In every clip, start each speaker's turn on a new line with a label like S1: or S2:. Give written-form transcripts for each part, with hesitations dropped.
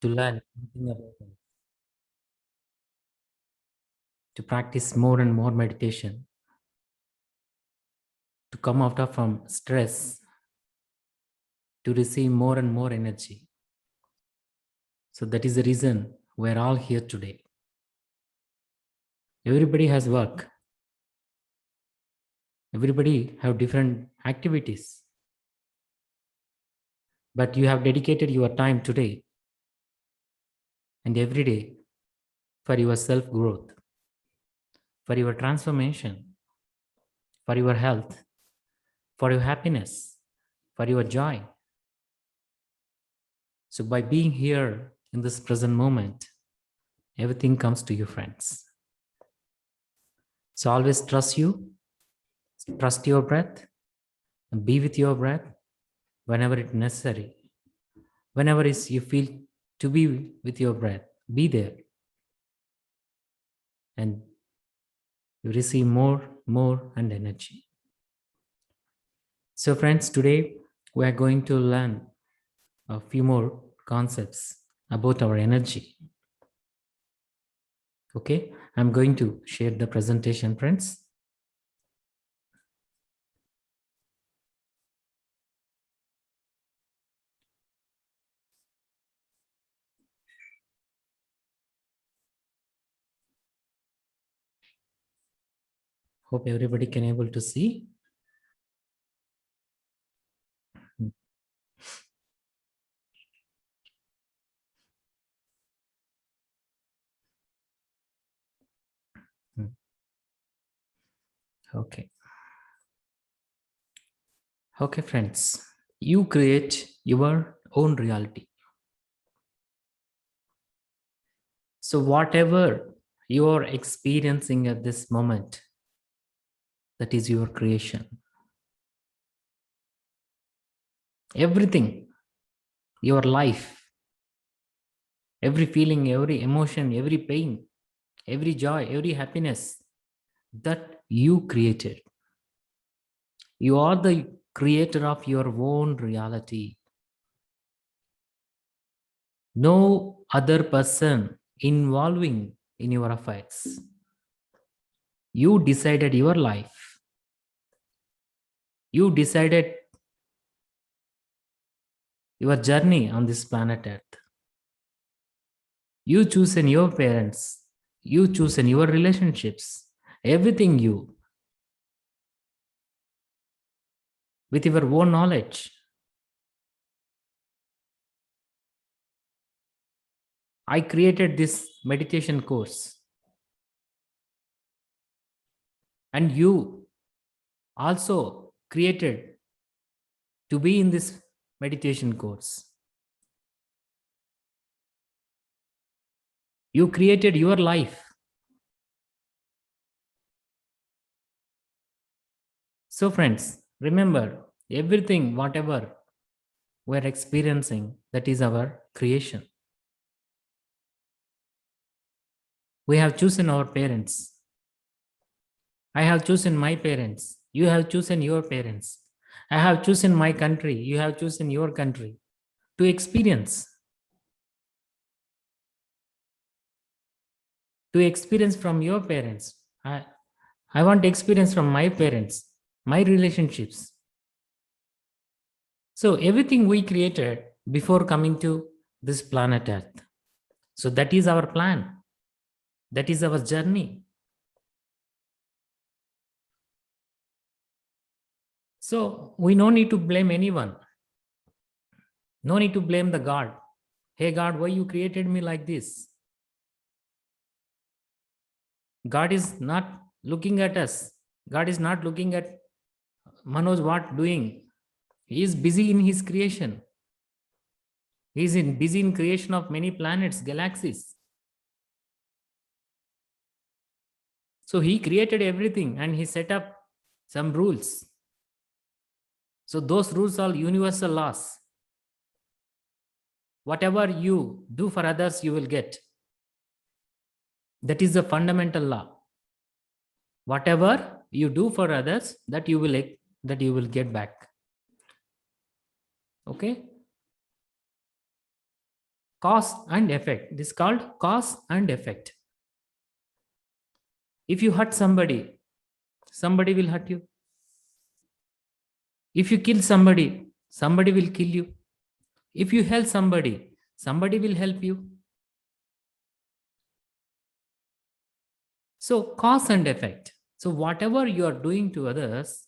S1: to learn anything about it, to practice more and more meditation, to come out of from stress, to receive more and more energy. So that is the reason we're all here today. Everybody has work. Everybody have different activities. But you have dedicated your time today and every day for your self-growth, for your transformation, for your health, for your happiness, for your joy. So by being here in this present moment, everything comes to you, friends. So always trust your breath, and be with your breath whenever it's necessary. Whenever you feel to be with your breath, be there. And you receive more and energy. So friends, today we are going to learn a few more concepts about our energy. Okay, I'm going to share the presentation, friends. Hope everybody can able to see. Okay. Okay, friends, you create your own reality. So whatever you are experiencing at this moment, that is your creation. Everything, your life, every feeling, every emotion, every pain, every joy, every happiness that you created. You are the creator of your own reality. No other person involving in your affairs. You decided your life. You decided your journey on this planet Earth. You choose in your parents. You choose in your relationships. Everything you, with your own knowledge. I created this meditation course. And you also created to be in this meditation course. You created your life. So friends, remember everything, whatever we're experiencing, that is our creation. We have chosen our parents. I have chosen my parents. You have chosen your parents. I have chosen my country. You have chosen your country to experience. To experience from your parents. I want experience from my parents, my relationships. So everything we created before coming to this planet Earth. So that is our plan. That is our journey. So we no need to blame anyone. No need to blame the God. Hey God, why you created me like this? God is not looking at us. God is not looking at Manoj what doing. He is busy in his creation. He is busy in creation of many planets, galaxies. So he created everything and he set up some rules. So those rules are universal laws. Whatever you do for others, you will get. That is the fundamental law. Whatever you do for others, that you will get back. Okay. Cause and effect. This is called cause and effect. If you hurt somebody, somebody will hurt you. If you kill somebody, somebody will kill you. If you help somebody, somebody will help you. So cause and effect. So whatever you are doing to others,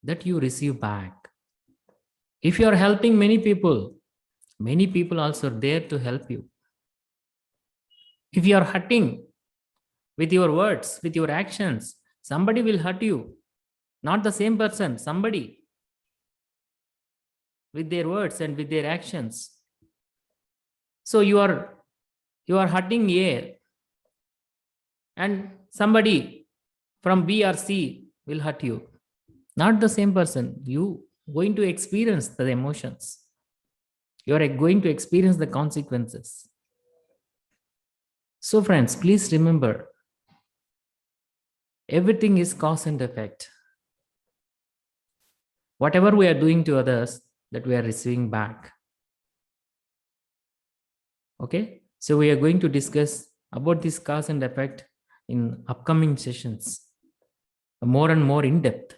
S1: that you receive back. If you are helping many people also are there to help you. If you are hurting with your words, with your actions, somebody will hurt you. Not the same person, somebody, with their words and with their actions. So you are hurting A, and somebody from B or C will hurt you. Not the same person. You going to experience the emotions. You are going to experience the consequences. So friends, please remember, everything is cause and effect. Whatever we are doing to others, that we are receiving back. Okay, so we are going to discuss about this cause and effect in upcoming sessions, more and more in depth.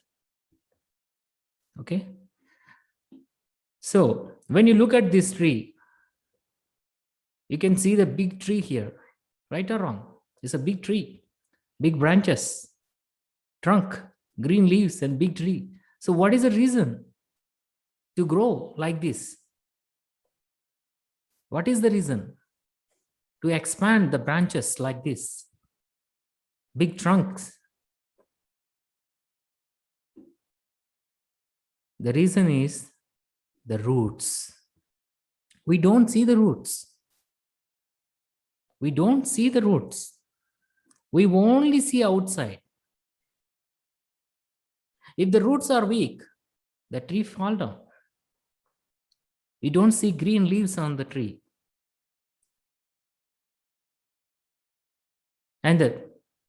S1: Okay, so when you look at this tree, you can see the big tree here, right or wrong? It's a big tree, big branches, trunk, green leaves, and big tree. So what is the reason to grow like this? What is the reason to expand the branches like this? Big trunks. The reason is the roots. We don't see the roots. We don't see the roots. We only see outside. If the roots are weak, the tree fall down. We don't see green leaves on the tree. And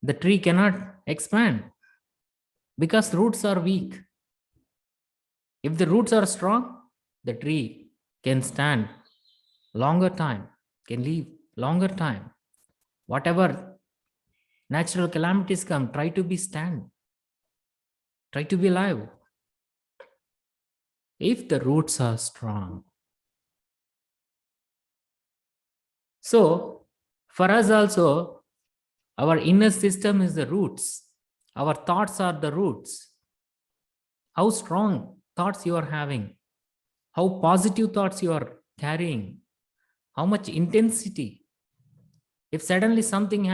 S1: the tree cannot expand because roots are weak. If the roots are strong, the tree can stand longer time, can live longer time. Whatever natural calamities come, try to be stand. Try to be alive. If the roots are strong. So, for us also, our inner system is the roots. Our thoughts are the roots. How strong thoughts you are having, how positive thoughts you are carrying, how much intensity. If suddenly something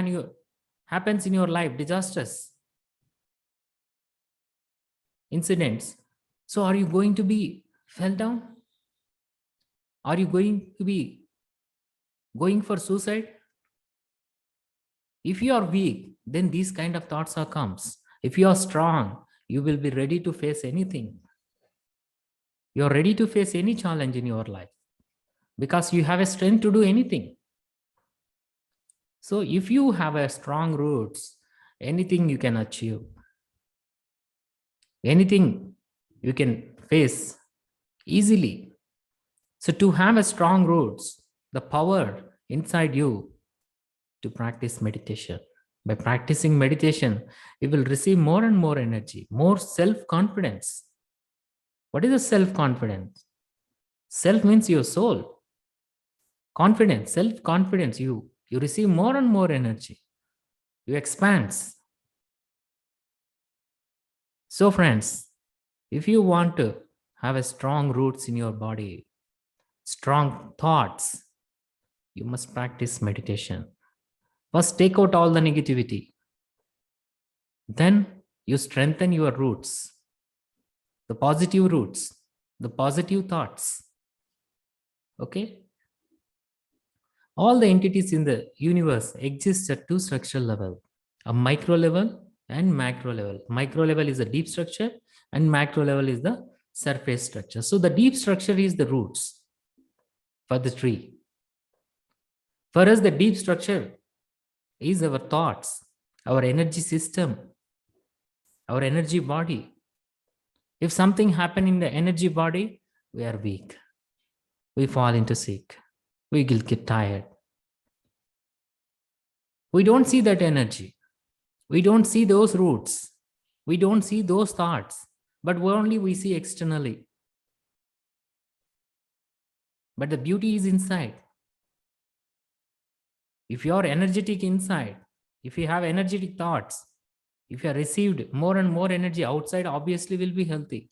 S1: happens in your life, disastrous incidents, so are you going to be fell down? Are you going to be going for suicide? If you are weak, then these kind of thoughts are comes. If you are strong, you will be ready to face anything. You are ready to face any challenge in your life because you have a strength to do anything. So if you have a strong roots, anything you can achieve. Anything you can face easily. So to have a strong roots, the power inside you to practice meditation. By practicing meditation, you will receive more and more energy, more self-confidence. What is a self-confidence? Self means your soul. Confidence, self-confidence, you receive more and more energy. You expand. So friends, if you want to have a strong roots in your body, strong thoughts, you must practice meditation. First, take out all the negativity. Then you strengthen your roots, the positive roots, the positive thoughts. Okay? All the entities in the universe exist at two structural level, a micro level and macro level. Micro level is the deep structure and macro level is the surface structure. So the deep structure is the roots for the tree. For us, the deep structure is our thoughts, our energy system, our energy body. If something happens in the energy body, we are weak. We fall into sick. we will get tired. We don't see that energy. We don't see those roots. We don't see those thoughts, but only we see externally. But the beauty is inside. If you are energetic inside, if you have energetic thoughts, if you have received more and more energy outside, obviously will be healthy.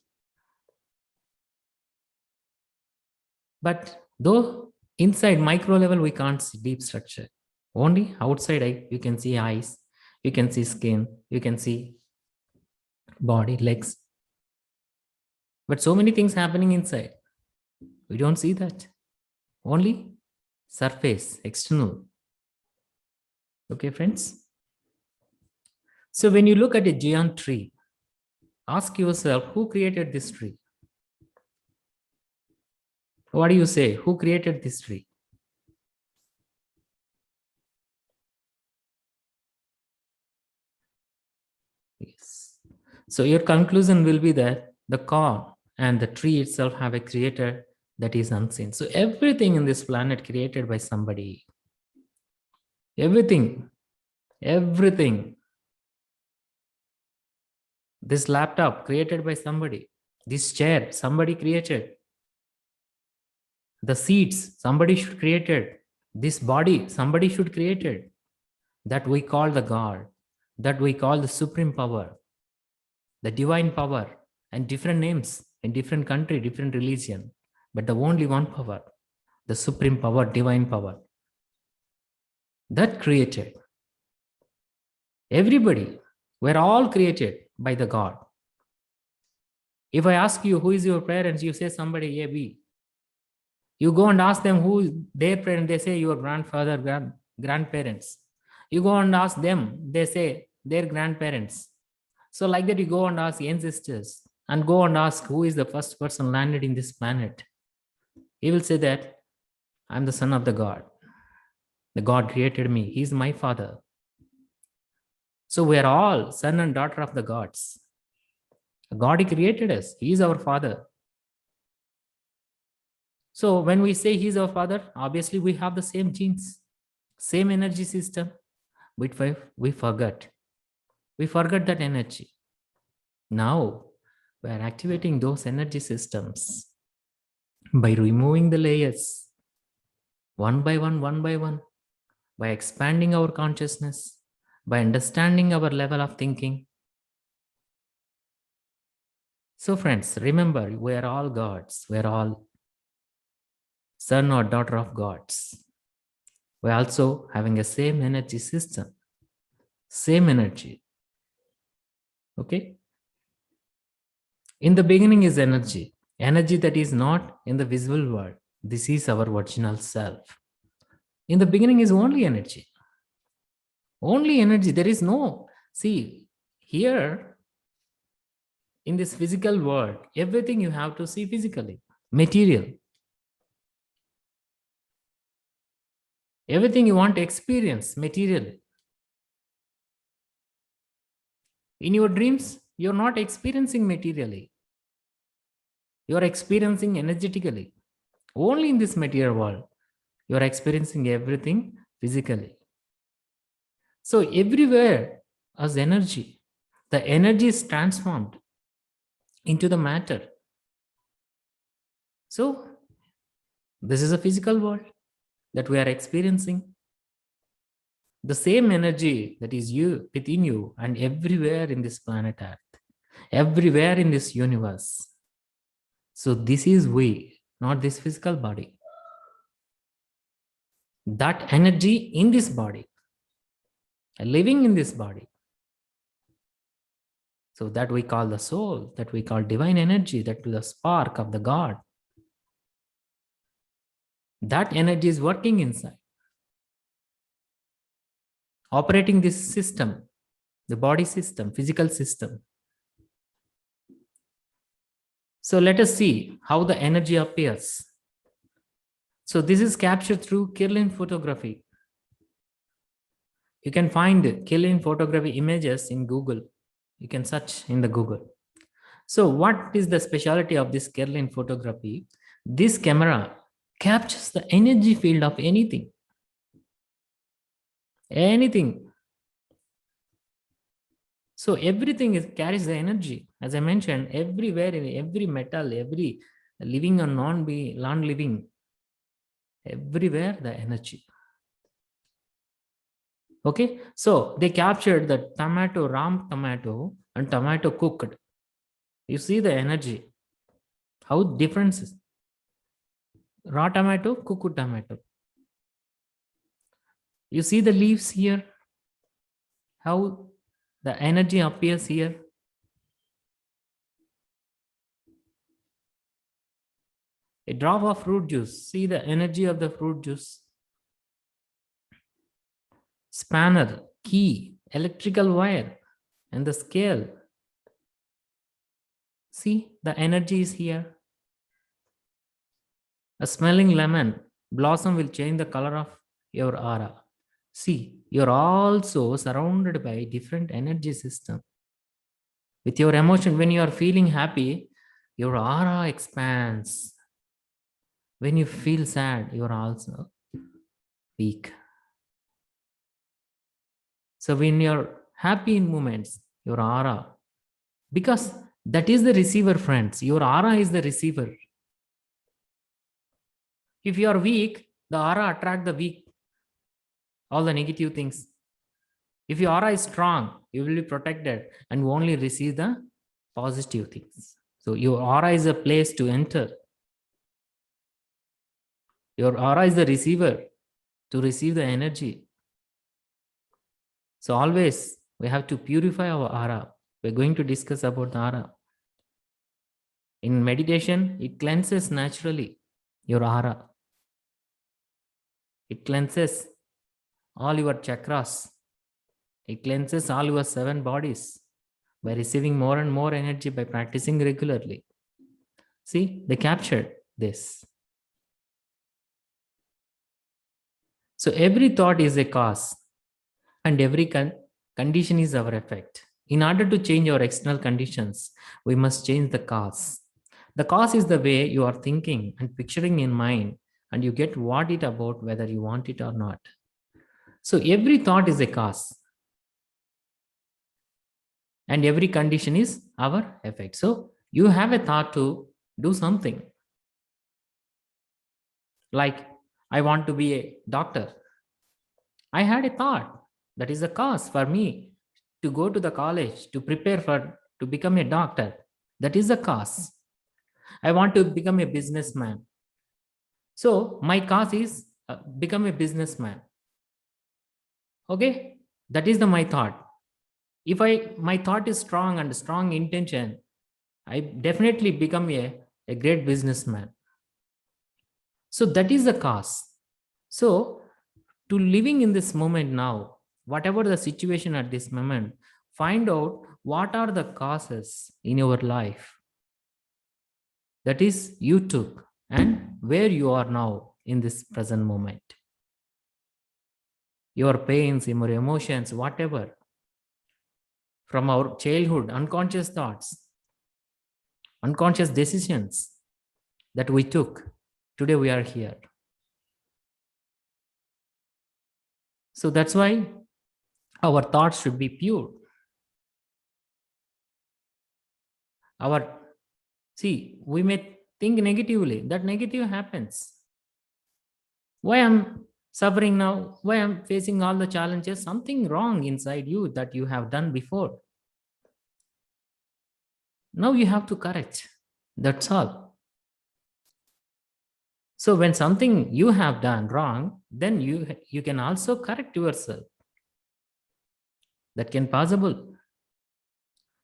S1: But though inside micro level, we can't see deep structure. Only outside, you can see eyes, you can see skin, you can see body, legs. But so many things happening inside. We don't see that. Only surface, external. Okay, friends? So when you look at a giant tree, ask yourself, who created this tree? What do you say? Who created this tree? Yes. So your conclusion will be that the corn and the tree itself have a creator that is unseen. So everything in this planet created by somebody. Everything. This laptop created by somebody. This chair, somebody created. The seeds, somebody should created. This body, somebody should created. That we call the God, that we call the supreme power, the divine power, and different names in different country, different religion, but the only one power, the supreme power, divine power, that created. Everybody, we're all created by the God. If I ask you, who is your parents, you say somebody A, B. You go and ask them who is their parents, they say your grandfather, grandparents. You go and ask them, they say their grandparents. So like that, you go and ask ancestors and go and ask who is the first person landed in this planet. He will say that I'm the son of the God. The God created me. He's my father. So we are all son and daughter of the gods. God created us. He is our father. So when we say he's our father, obviously we have the same genes, same energy system. But we forgot. We forgot that energy. Now we are activating those energy systems by removing the layers one by one, by expanding our consciousness, by understanding our level of thinking. So friends, remember, we are all gods. We are all son or daughter of gods. We're also having a same energy system, same energy. Okay? In the beginning is energy that is not in the visible world. This is our original self. In the beginning is only energy. Only energy. There is no, see, here in this physical world, everything you have to see physically, material. Everything you want to experience, material. In your dreams, you're not experiencing materially. You're experiencing energetically. Only in this material world, you're experiencing everything physically. So everywhere as energy, the energy is transformed into the matter. So this is a physical world that we are experiencing. The same energy that is you within you and everywhere in this planet Earth, everywhere in this universe. So this is we, not this physical body. That energy in this body, living in this body. So that we call the soul, that we call divine energy, that the spark of the God. That energy is working inside, operating this system, the body system, physical system. So let us see how the energy appears. So this is captured through Kirlian photography. You can find Kirlian photography images in Google. You can search in the Google. So what is the specialty of this Kirlian photography? This camera captures the energy field of anything. Anything. So everything carries the energy. As I mentioned, everywhere in every metal, every living or non-living, everywhere the energy. Okay, so they captured the tomato, ram tomato, and tomato cooked. You see the energy. How differences. Raw tomato, cooked tomato. You see the leaves here. How the energy appears here. A drop of fruit juice. See the energy of the fruit juice. Spanner, key, electrical wire, and the scale. See, the energy is here. A smelling lemon blossom will change the color of your aura. See, you're also surrounded by different energy system. With your emotion, when you are feeling happy, your aura expands. When you feel sad, you're also weak. So when you're happy in moments, your aura, because that is the receiver, friends. Your aura is the receiver. If you are weak, the aura attract the weak, all the negative things. If your aura is strong, you will be protected and only receive the positive things. So your aura is a place to enter. Your aura is the receiver to receive the energy. So always we have to purify our aura. We're going to discuss about the aura. In meditation, it cleanses naturally your aura. It cleanses all your chakras. It cleanses all your 7 bodies by receiving more and more energy by practicing regularly. See, they captured this. So every thought is a cause and every condition is our effect. In order to change our external conditions, we must change the cause. The cause is the way you are thinking and picturing in mind, and you get what it about whether you want it or not. So every thought is a cause and every condition is our effect. So you have a thought to do something. Like, I want to be a doctor. I had a thought that is a cause for me to go to the college to prepare for to become a doctor. That is a cause. I want to become a businessman. So my cause is become a businessman. Okay, that is my thought. If my thought is strong and strong intention, I definitely become a great businessman. So that is the cause. So to living in this moment now, whatever the situation at this moment, find out what are the causes in your life that is you took and where you are now in this present moment. Your pains, your emotions, whatever, from our childhood, unconscious thoughts, unconscious decisions that we took, today we are here. So that's why our thoughts should be pure. See, we may think negatively, that negative happens. Why I'm suffering now? Why I'm facing all the challenges? Something wrong inside you that you have done before. Now you have to correct. That's all. So when something you have done wrong, then you can also correct yourself. That can possible.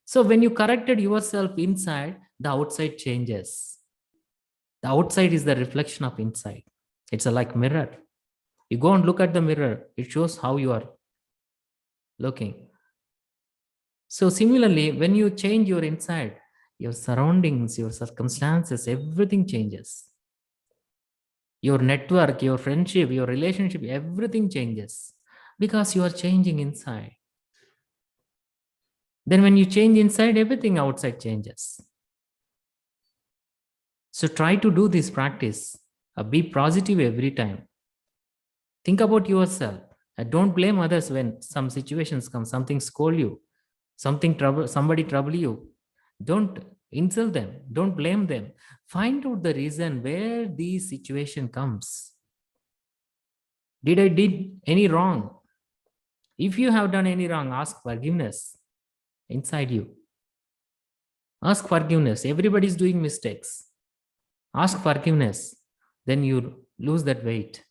S1: So when you corrected yourself inside, the outside changes. The outside is the reflection of inside. It's like mirror. You go and look at the mirror, it shows how you are looking. So similarly, when you change your inside, your surroundings, your circumstances, everything changes. Your network, your friendship, your relationship, everything changes because you are changing inside. Then when you change inside, everything outside changes. So try to do this practice Be positive every time. Think about yourself. Don't blame others when some situations come, something scold you, somebody trouble you. Don't insult them. Don't blame them. Find out the reason where this situation comes. Did I did any wrong? If you have done any wrong, ask forgiveness inside you. Ask forgiveness. Everybody is doing mistakes. Ask forgiveness. Then you lose that weight.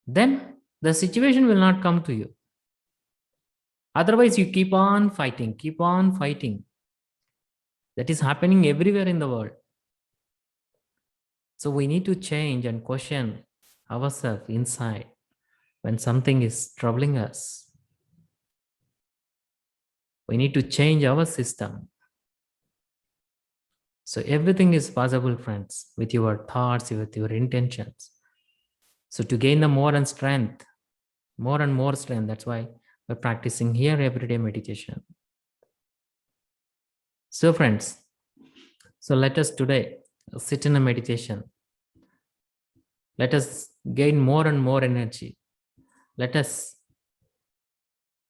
S1: Then the situation will not come to you. Otherwise, you keep on fighting, keep on fighting. That is happening everywhere in the world. So we need to change and question ourselves inside when something is troubling us. We need to change our system. So everything is possible, friends, with your thoughts, with your intentions. So to gain the more and more strength, that's why we're practicing here everyday meditation. So friends, so let us today sit in a meditation. Let us gain more and more energy. Let us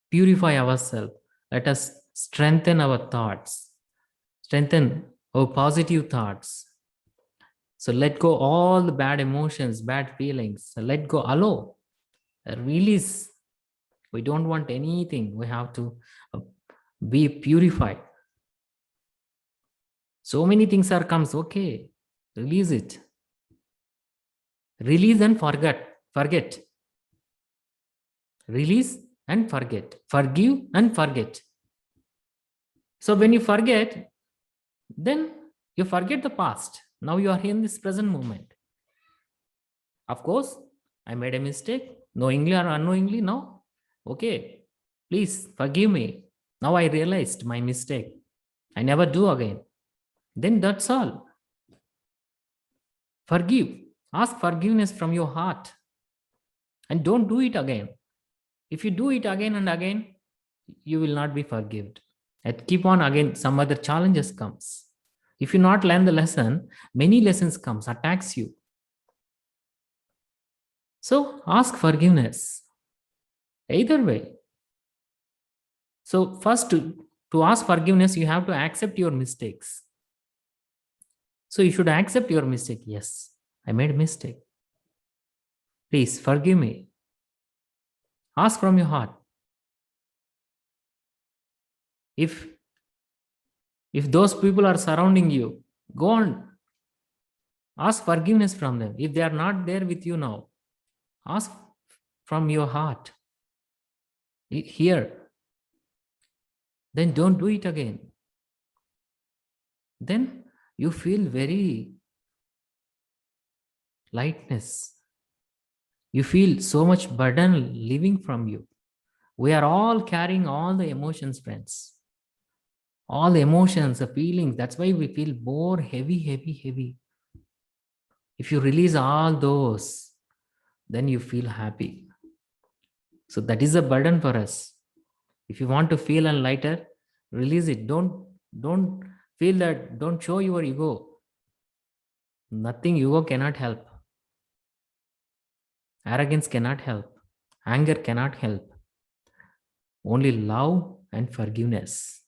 S1: purify ourselves. Let us strengthen our thoughts, strengthen our positive thoughts. So let go all the bad emotions, bad feelings. So let go, allow, release. We don't want anything. We have to be purified. So many things are comes. Okay, release it. Release and forget. Forget. Release and forget. Forgive and forget. So when you forget, then you forget the past. Now you are in this present moment. Of course, I made a mistake, knowingly or unknowingly. No, okay, please forgive me. Now I realized my mistake. I never do again. Then that's all. Forgive. Ask forgiveness from your heart. And don't do it again. If you do it again and again, you will not be forgiven. And keep on again, some other challenges comes. If you not learn the lesson, many lessons comes, attacks you. So ask forgiveness. Either way. So first to ask forgiveness, you have to accept your mistakes. So you should accept your mistake. Yes, I made a mistake. Please forgive me. Ask from your heart. If those people are surrounding you, go on. Ask forgiveness from them. If they are not there with you now, ask from your heart. Here. Then don't do it again. Then you feel very lightness. You feel so much burden living from you. We are all carrying all the emotions, friends. All the emotions, the feelings. That's why we feel more heavy. If you release all those, then you feel happy. So that is a burden for us. If you want to feel and lighter, release it. Don't feel that. Don't show your ego. Nothing ego cannot help. Arrogance cannot help. Anger cannot help. Only love and forgiveness.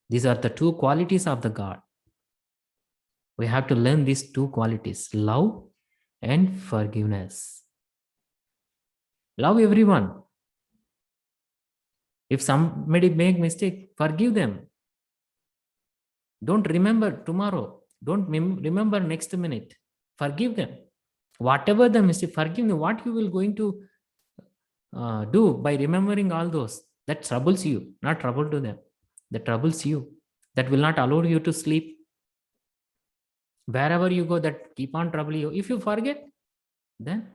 S1: These are the two qualities of the God. We have to learn these two qualities, love and forgiveness. Love everyone. If somebody make mistake, forgive them. Don't remember tomorrow. Don't remember next minute. Forgive them. Whatever the mistake, forgive them. What you will going to do by remembering all those? That troubles you, not trouble to them. That troubles you. That will not allow you to sleep. Wherever you go, that keep on troubling you. If you forget, then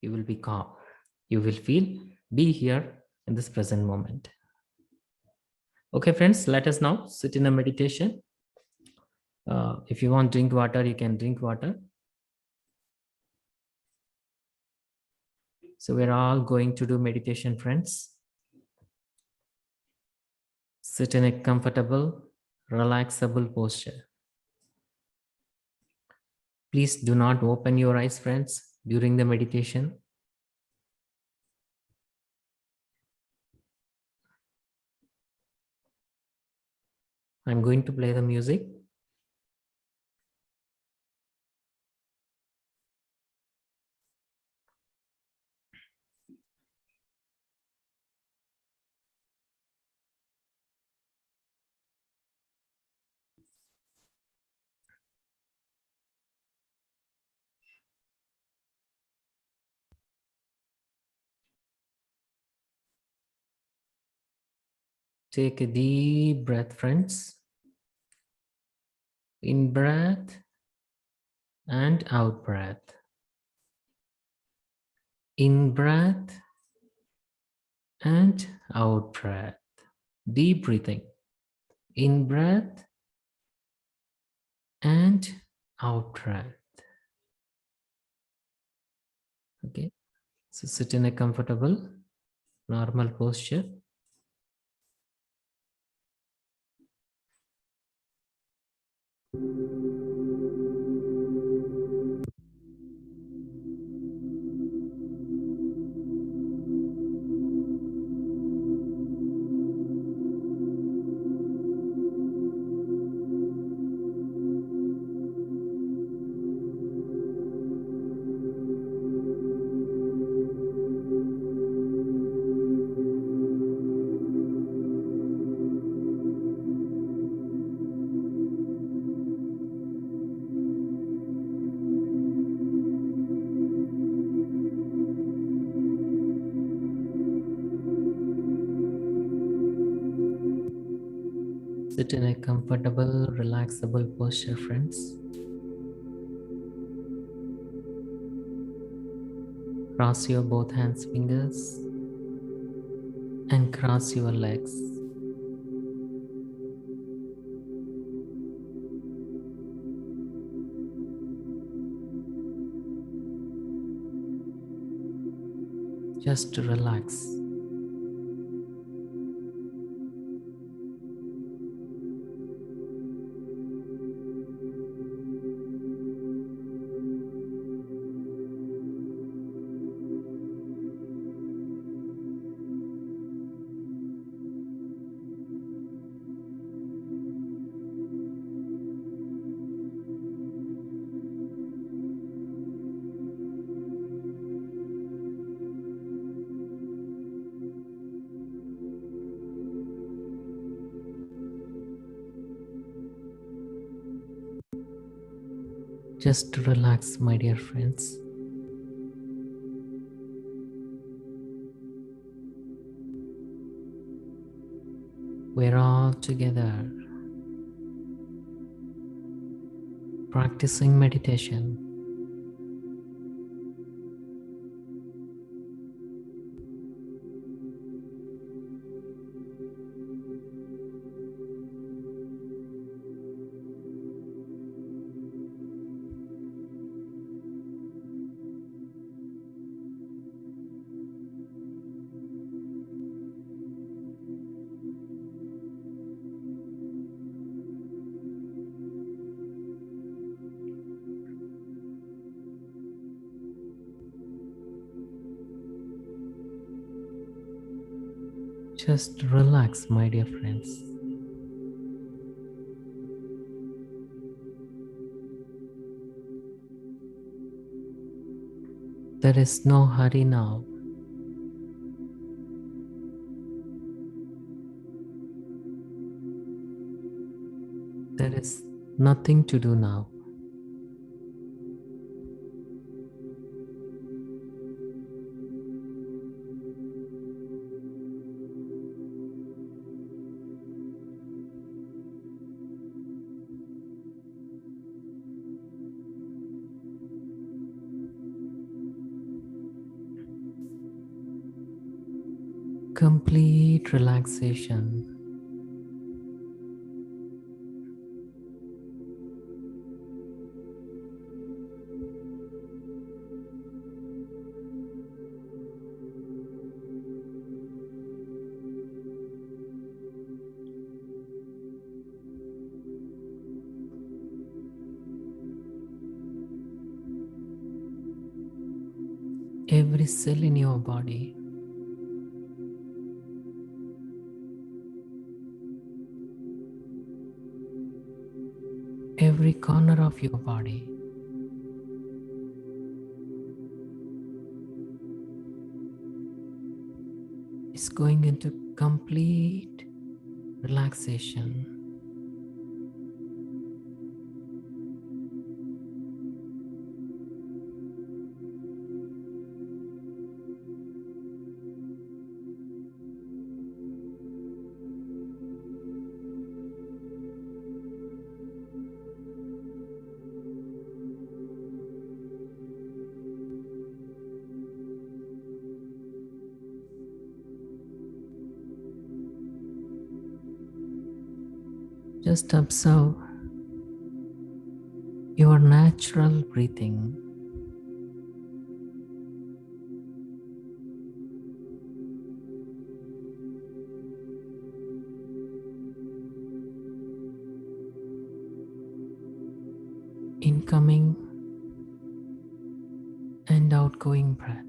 S1: you will be calm. You will be here in this present moment. Okay, friends, let us now sit in a meditation. If you want to drink water, you can drink water. So we're all going to do meditation, friends. Sit in a comfortable, relaxable posture. Please do not open your eyes, friends, during the meditation. I'm going to play the music. Take a deep breath, friends. In breath and out breath. In breath and out breath. Deep breathing. In breath and out breath. Okay. So sit in a comfortable, normal posture. Sit in a comfortable, relaxable posture, friends. Cross your both hands, fingers, and cross your legs. Just relax. Just relax, my dear friends. We're all together practicing meditation. Just relax, my dear friends. There is no hurry now. There is nothing to do now. Complete relaxation. every cell in your body, every corner of your body is going into complete relaxation. Just observe your natural breathing. Incoming and outgoing breath.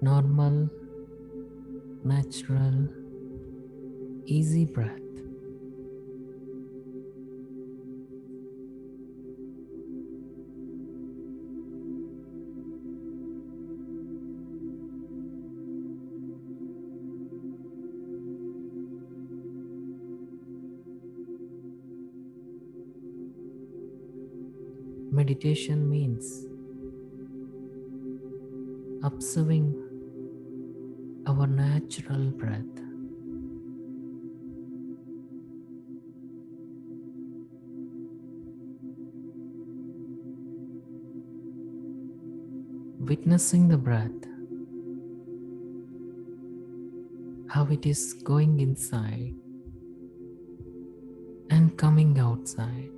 S1: Normal, natural, easy breath. Meditation means observing our natural breath. Witnessing the breath, how it is going inside and coming outside.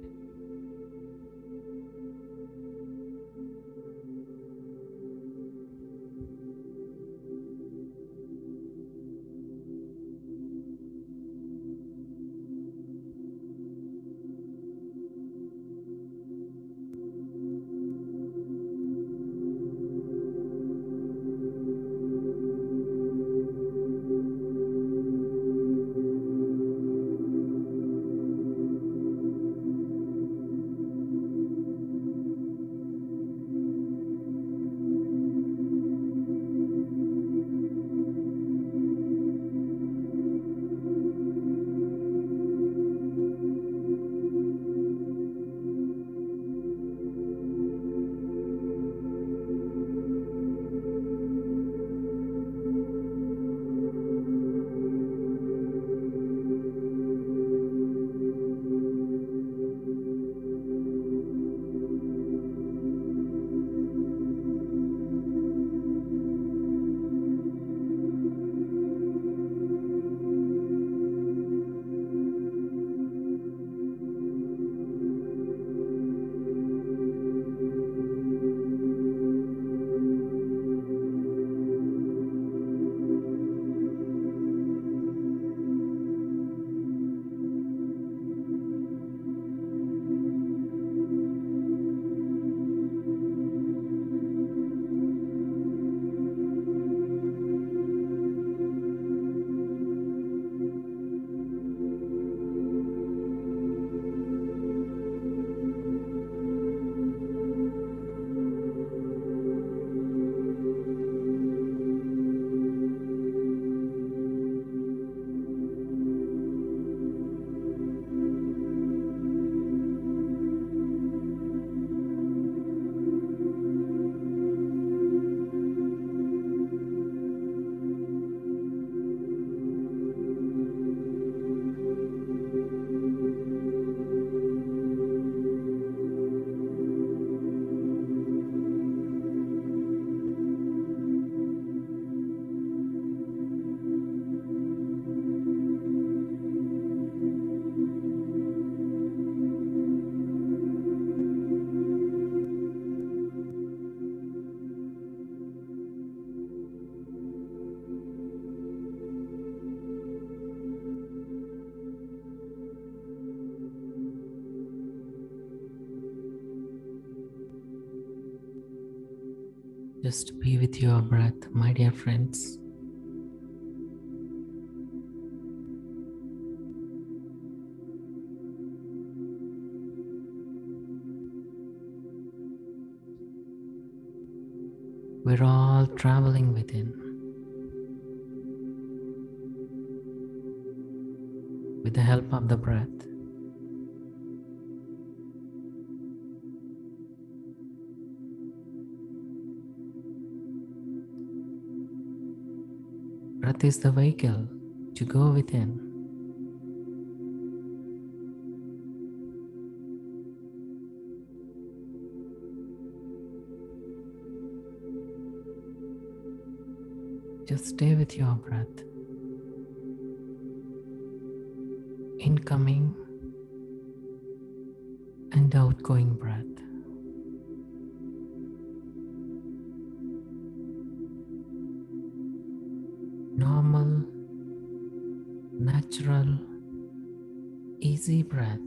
S1: Just be with your breath, my dear friends. We're all traveling within with the help of the breath. Breath is the vehicle to go within. Just stay with your breath. Incoming and outgoing breath. Normal, natural, easy breath.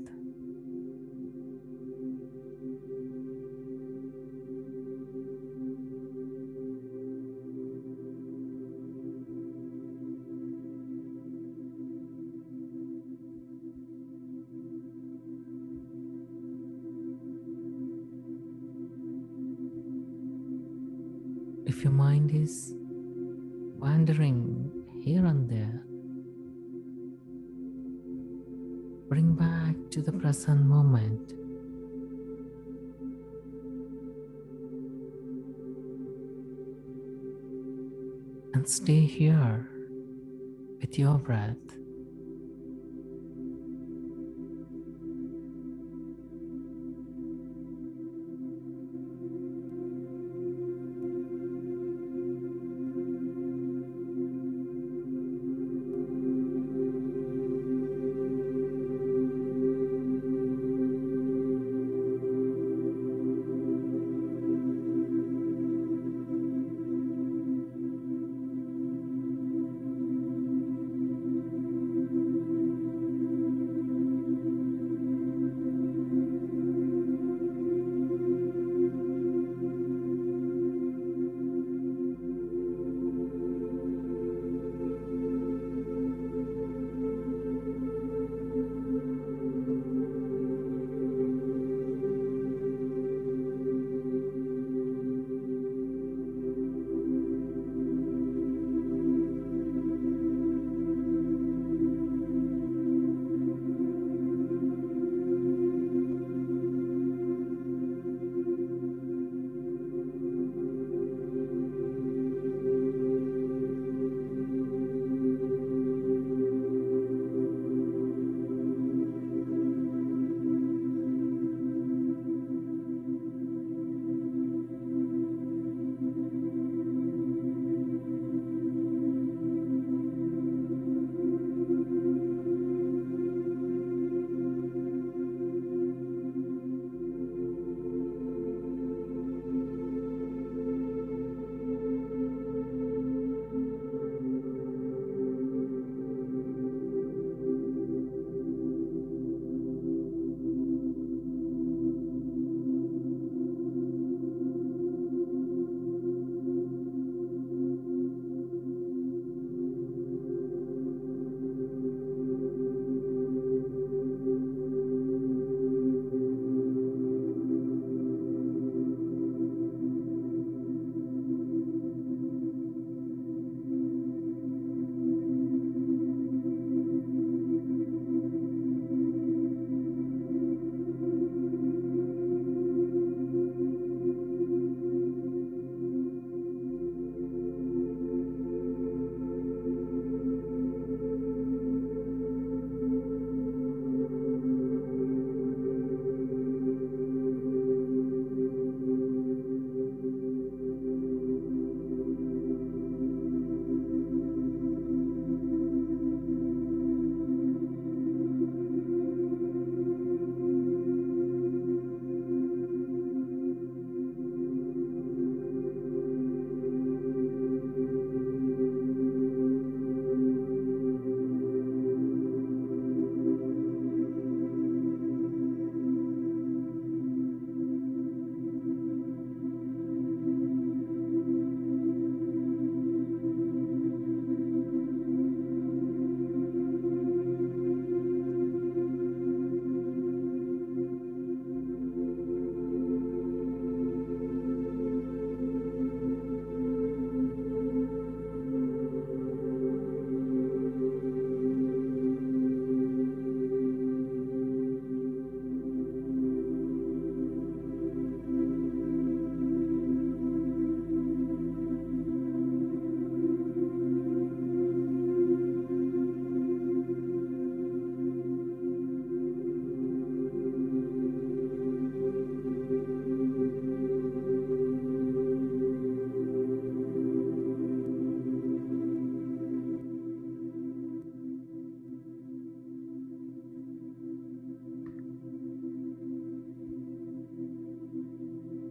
S1: If your mind is wandering here and there, bring back to the present moment. And stay here with your breath.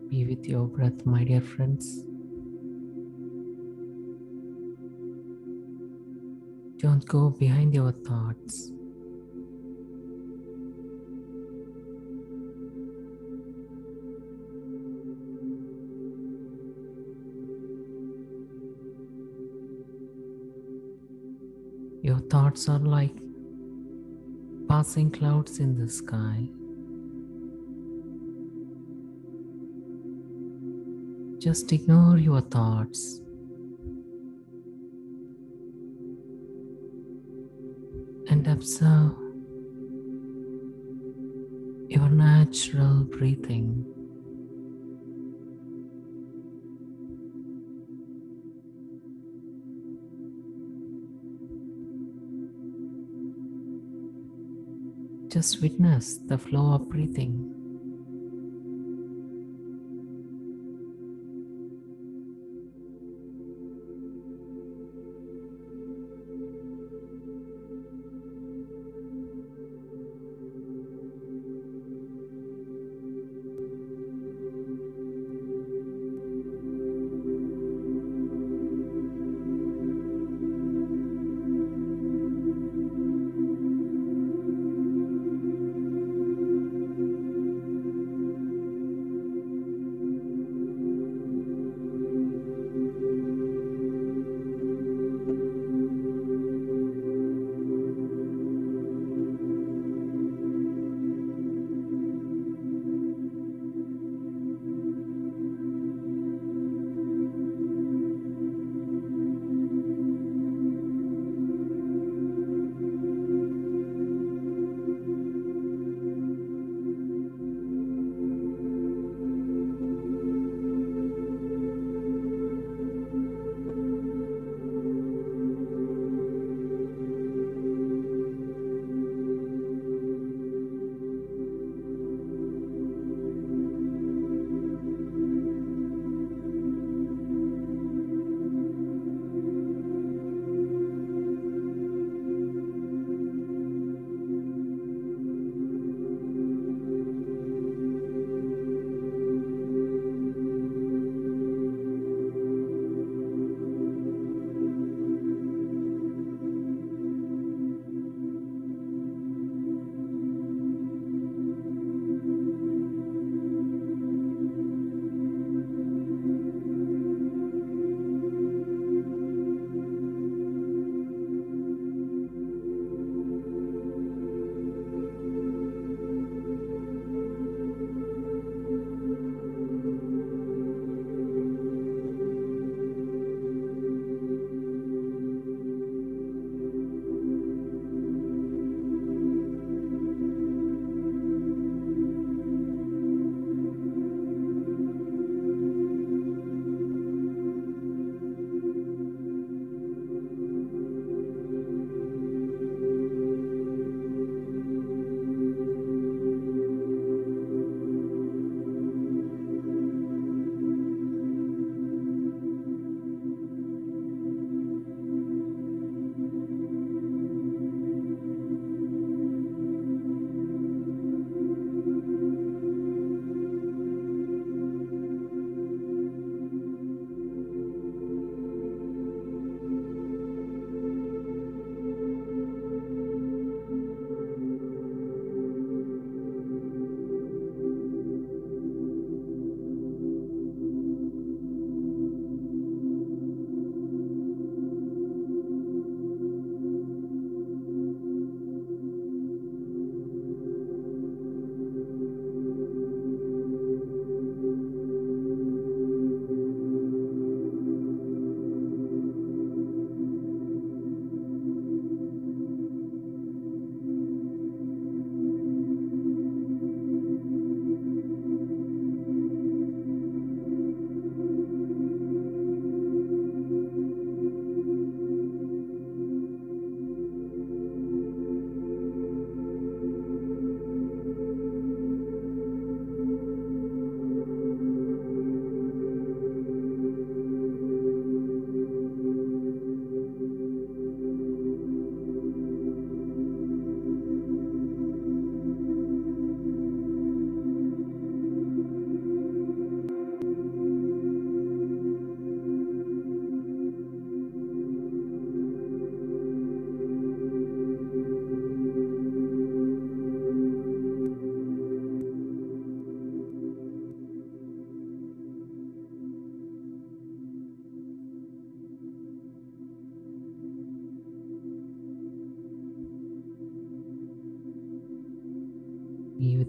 S1: Be with your breath, my dear friends. Don't go behind your thoughts. Your thoughts are like passing clouds in the sky. Just ignore your thoughts and observe your natural breathing. Just witness the flow of breathing.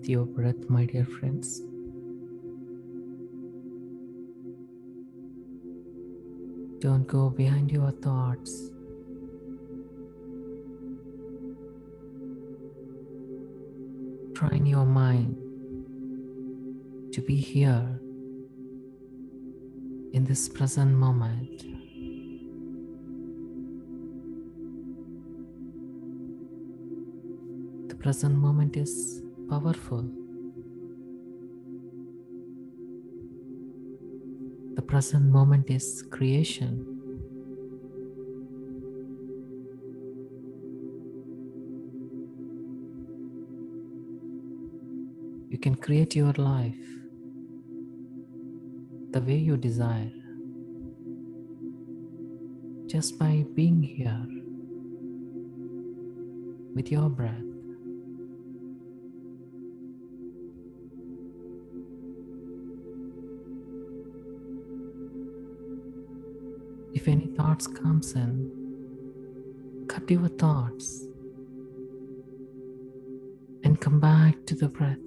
S1: with your breath, my dear friends. Don't go behind your thoughts. Train your mind to be here in this present moment. The present moment is powerful. The present moment is creation. You can create your life the way you desire just by being here with your breath. If any thoughts comes in, cut your thoughts and come back to the breath.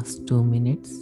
S1: Last 2 minutes.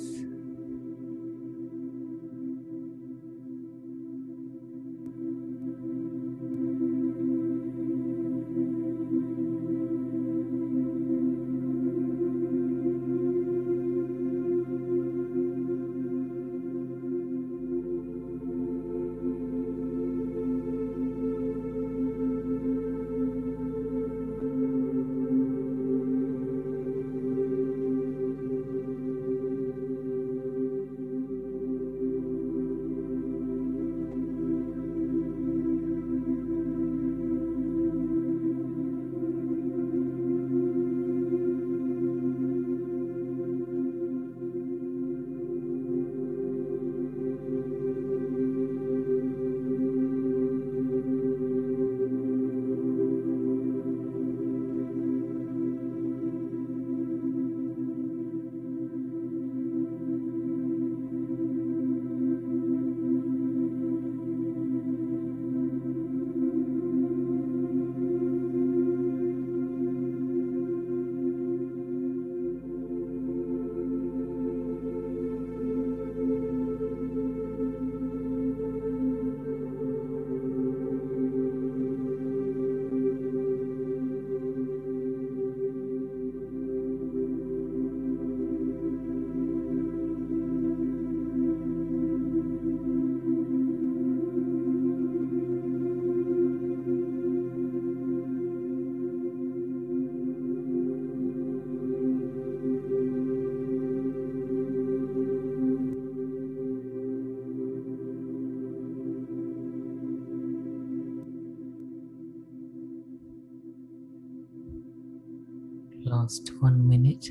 S1: Last 1 minute.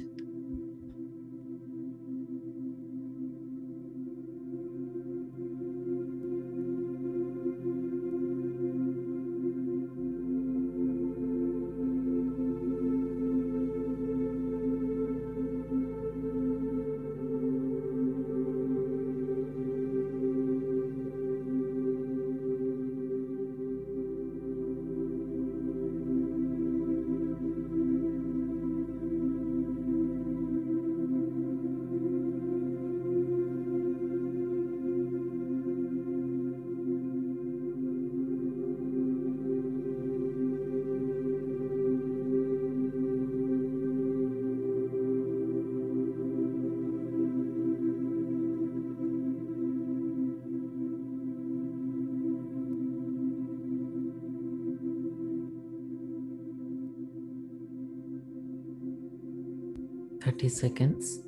S1: Thirty seconds.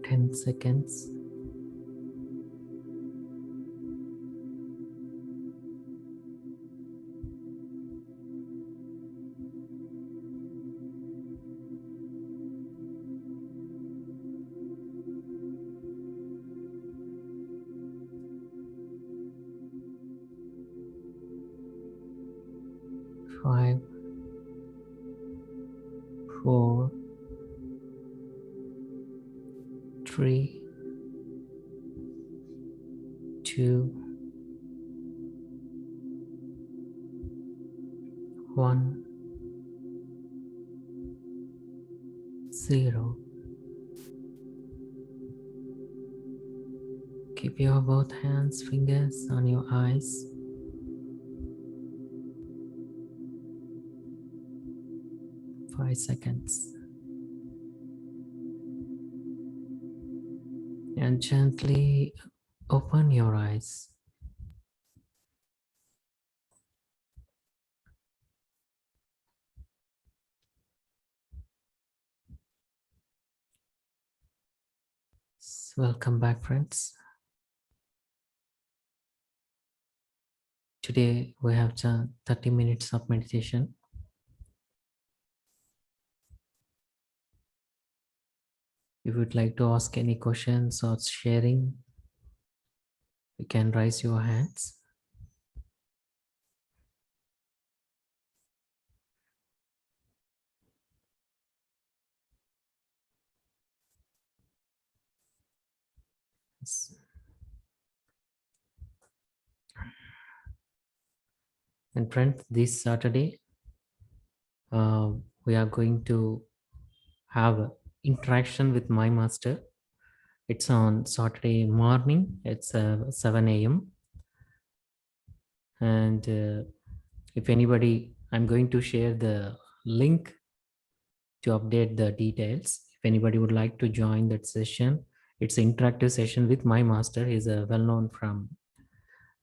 S1: Ten seconds. 5, 4, 3, 2, 1, 0. Keep your both hands, fingers on your eyes. Five seconds. And gently open your eyes. Welcome back, friends. Today we have 30 minutes of meditation. If you would like to ask any questions or sharing, you can raise your hands. Yes. And friends, this Saturday, we are going to have a interaction with my master. It's on Saturday morning. It's 7 a.m. And if anybody, I'm going to share the link to update the details. If anybody would like to join that session, it's an interactive session with my master. He's a well-known from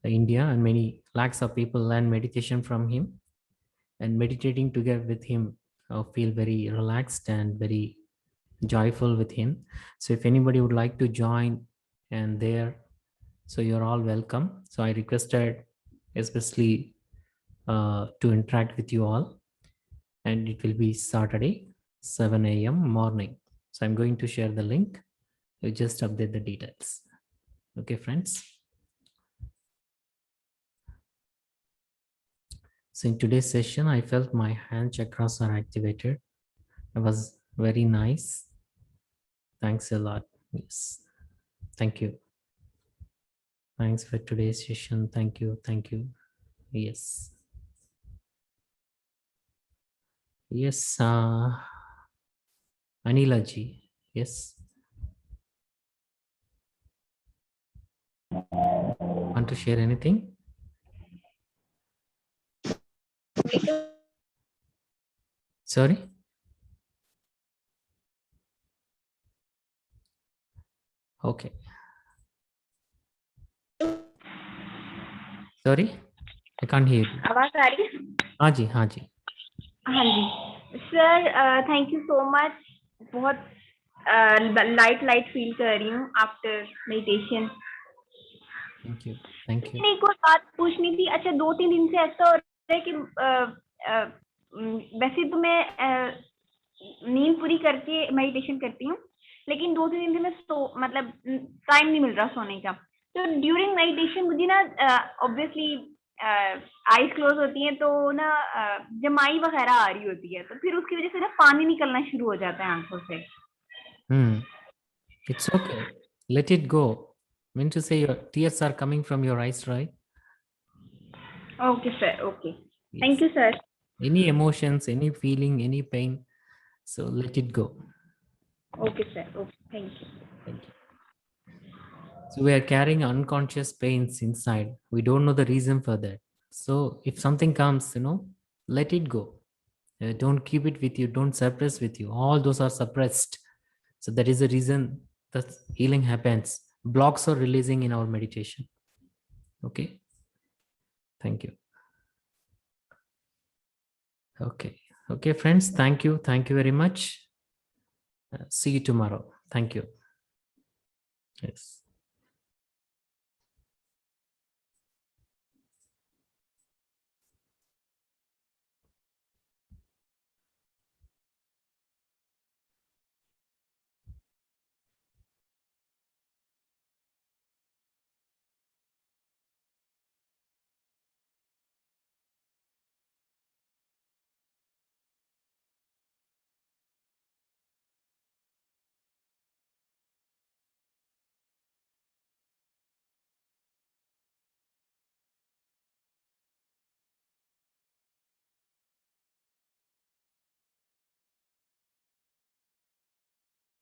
S1: India, and many lakhs of people learn meditation from him. And meditating together with him, feel very relaxed and very joyful with him. So if anybody would like to join and there, so you're all welcome. So I requested especially to interact with you all, and it will be Saturday 7 a.m. morning. So I'm going to share the link. You just update the details. Okay, friends. So in today's session, I felt my hand chakras are activated. It was very nice. Thanks a lot. Yes. Thank you. Thanks for today's session. Thank you. Thank you. Yes. Yes. Anila ji. Yes. Want to share anything? Sorry? Okay. Sorry? I can't hear you.
S2: आवाज आ रही है?
S1: हाँ जी, हाँ जी.
S2: हाँ जी sir, thank you so much. बहुत लाइट फील कर रही हूँ after meditation.
S1: Thank you. Thank you.
S2: एक और बात पूछनी थी. अच्छा, 2-3 दिन से ऐसा हो रहा है कि वैसे तो मैं नींद पूरी करके मेडिटेशन करती हूँ, लेकिन 2-3 दिन से मैं मतलब टाइम नहीं मिल रहा सोने का. तो ड्यूरिंग मेडिटेशन मुझे ना ऑब्वियसली आईज क्लोज होती हैं, तो ना जमाई वगैरह आ रही होती है, तो फिर उसकी वजह से ना पानी निकलना शुरू हो जाता है आंखों से.
S1: It's okay. Let it go. Mean to say your tears are coming from your eyes, right?
S2: Okay sir, okay.
S1: Yes.
S2: Thank you sir.
S1: Any emotions, any feeling, any pain, so let it go.
S2: Okay sir, okay. Thank you.
S1: Thank you. So we are carrying unconscious pains inside. We don't know the reason for that. So if something comes, let it go. Don't keep it with you. Don't suppress with you. All those are suppressed. So that is the reason that healing happens. Blocks are releasing in our meditation. Okay. Thank you. Okay. Okay, friends. Thank you. Thank you very much. See you tomorrow. Thank you. Yes.